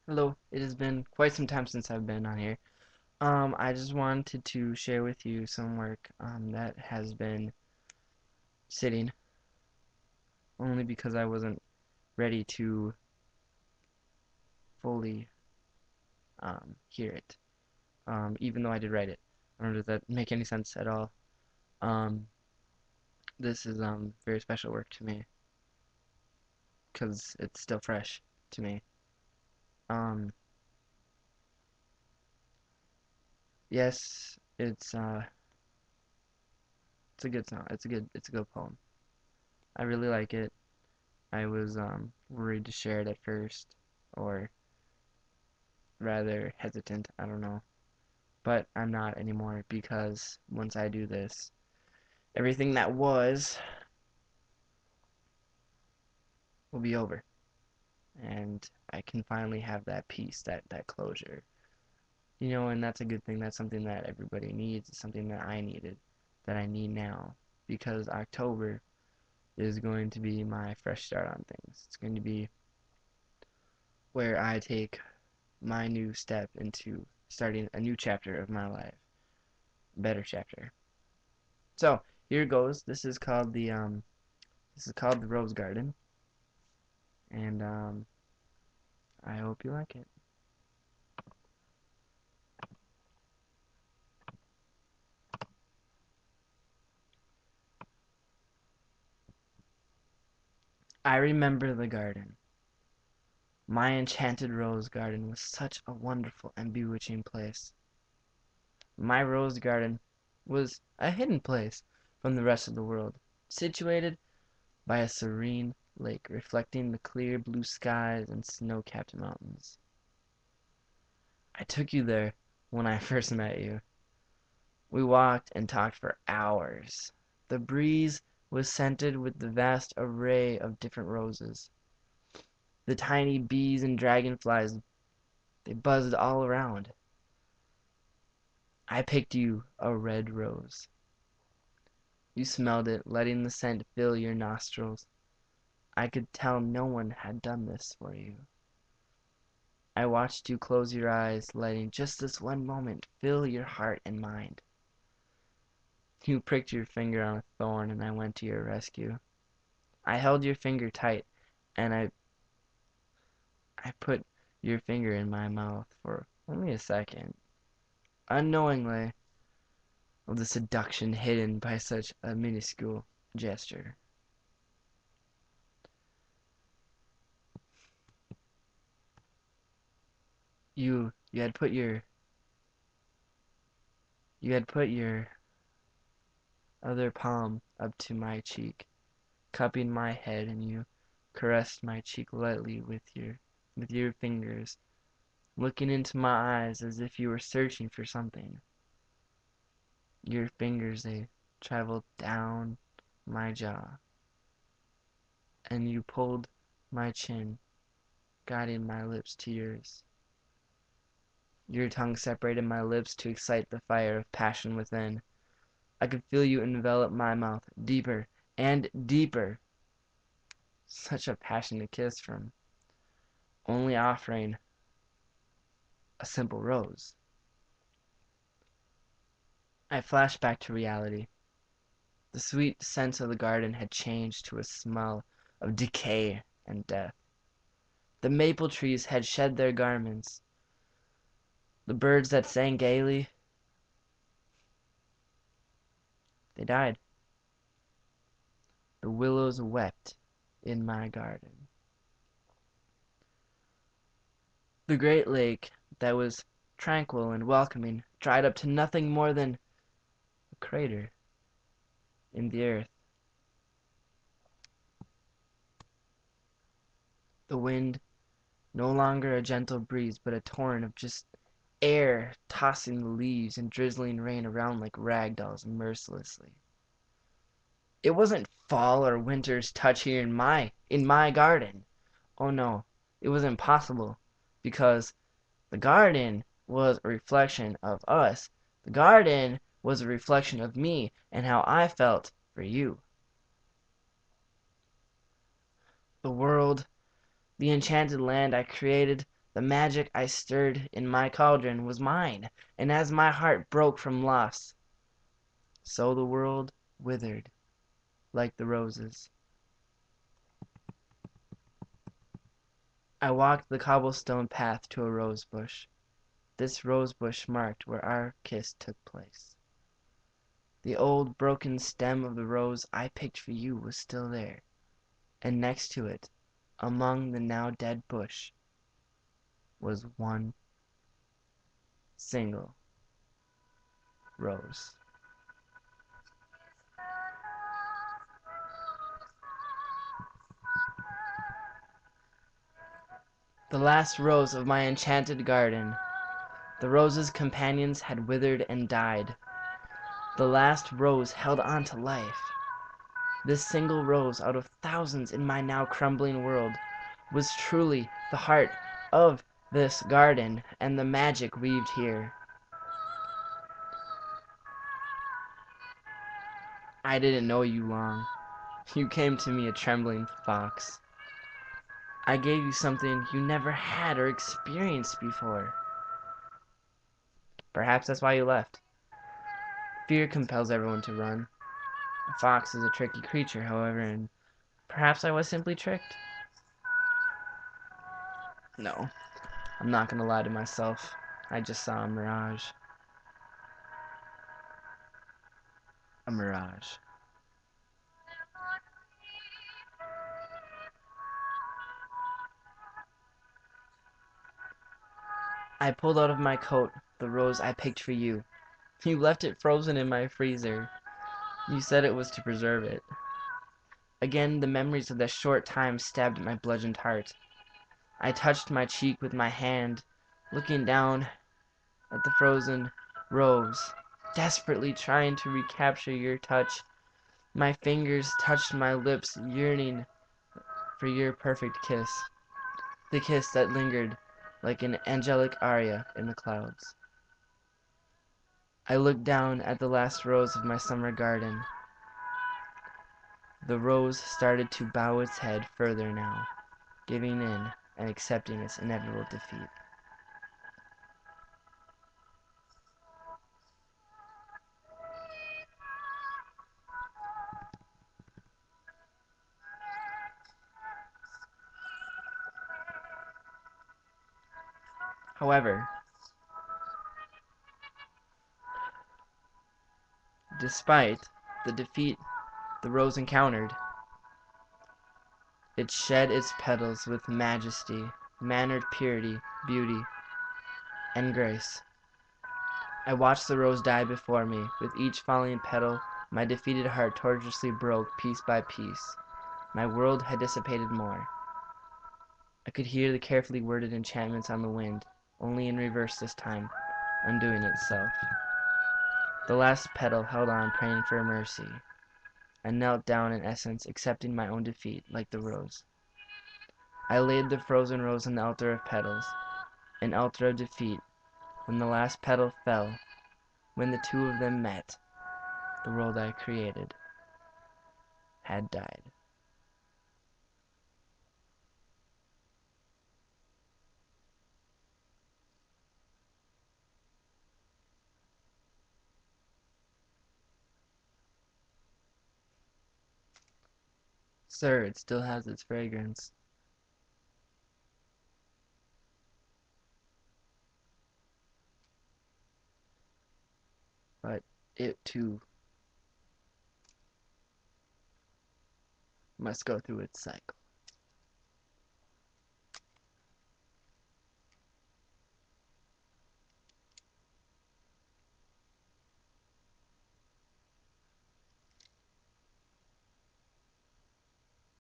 Hello, it has been quite some time since I've been on here. I just wanted to share with you some work that has been sitting only because I wasn't ready to fully hear it. Even though I did write it. I don't know if that make any sense at all. Um, this is very special work to me because it's still fresh to me. Um, yes, it's a good song. It's a good poem. I really like it. I was worried to share it at first, or rather hesitant, I don't know. But I'm not anymore because once I do this, everything that was will be over. And I can finally have that peace, that closure. And that's a good thing. That's something that everybody needs. It's something that I needed, that I need now. Because October is going to be my fresh start on things. It's going to be where I take my new step into starting a new chapter of my life. Better chapter. So here goes. This is called the Rose Garden, and I hope you like it. I remember the garden. My enchanted rose garden was such a wonderful and bewitching place. My rose garden was a hidden place from the rest of the world, situated by a serene lake reflecting the clear blue skies and snow-capped mountains. I took you there when I first met you. We walked and talked for hours. The breeze was scented with the vast array of different roses. The tiny bees and dragonflies, they buzzed all around. I picked you a red rose. You smelled it, letting the scent fill your nostrils. I could tell no one had done this for you. I watched you close your eyes, letting just this one moment fill your heart and mind. You pricked your finger on a thorn, and I went to your rescue. I held your finger tight, and I put your finger in my mouth for only a second, unknowingly, of the seduction hidden by such a minuscule gesture. You had put your other palm up to my cheek, cupping my head, and you caressed my cheek lightly with your fingers, looking into my eyes as if you were searching for something. Your fingers, they traveled down my jaw, and you pulled my chin, guiding my lips to yours. Your tongue separated my lips to excite the fire of passion within. I could feel you envelop my mouth deeper and deeper. Such a passionate kiss from only offering a simple rose. I flashed back to reality. The sweet scent of the garden had changed to a smell of decay and death. The maple trees had shed their garments. The birds that sang gaily, they died. The willows wept in my garden. The great lake that was tranquil and welcoming dried up to nothing more than a crater in the earth. The wind, no longer a gentle breeze, but a torrent of just air tossing the leaves and drizzling rain around like rag dolls mercilessly. It wasn't fall or winter's touch here in my garden. Oh no, it was impossible because the garden was a reflection of us. The garden was a reflection of me and how I felt for you. The world, the enchanted land I created, The magic I stirred in my cauldron was mine, and as my heart broke from loss, so the world withered like the roses. I walked the cobblestone path to a rose bush. This rose bush marked where our kiss took place. The old broken stem of the rose I picked for you was still there, and next to it, among the now dead bush, was one single rose. The last rose of my enchanted garden. The rose's companions had withered and died. The last rose held on to life. This single rose out of thousands in my now crumbling world was truly the heart of this garden and the magic weaved here. I didn't know you long. You came to me a trembling fox. I gave you something you never had or experienced before. Perhaps that's why you left. Fear compels everyone to run. A fox is a tricky creature, however, and perhaps I was simply tricked. No, I'm not gonna lie to myself. I just saw a mirage. A mirage. I pulled out of my coat the rose I picked for you. You left it frozen in my freezer. You said it was to preserve it. Again, the memories of that short time stabbed at my bludgeoned heart. I touched my cheek with my hand, looking down at the frozen rose, desperately trying to recapture your touch. My fingers touched my lips, yearning for your perfect kiss, the kiss that lingered like an angelic aria in the clouds. I looked down at the last rose of my summer garden. The rose started to bow its head further now, giving in and accepting its inevitable defeat. However, despite the defeat the rose encountered, it shed its petals with majesty, mannered purity, beauty, and grace. I watched the rose die before me. With each falling petal, my defeated heart tortuously broke piece by piece. My world had dissipated more. I could hear the carefully worded enchantments on the wind, only in reverse this time, undoing itself. The last petal held on, praying for mercy. I knelt down in essence, accepting my own defeat, like the rose. I laid the frozen rose on the altar of petals, an altar of defeat. When the last petal fell, when the two of them met, the world I created had died. Sir, it still has its fragrance, but it too must go through its cycle.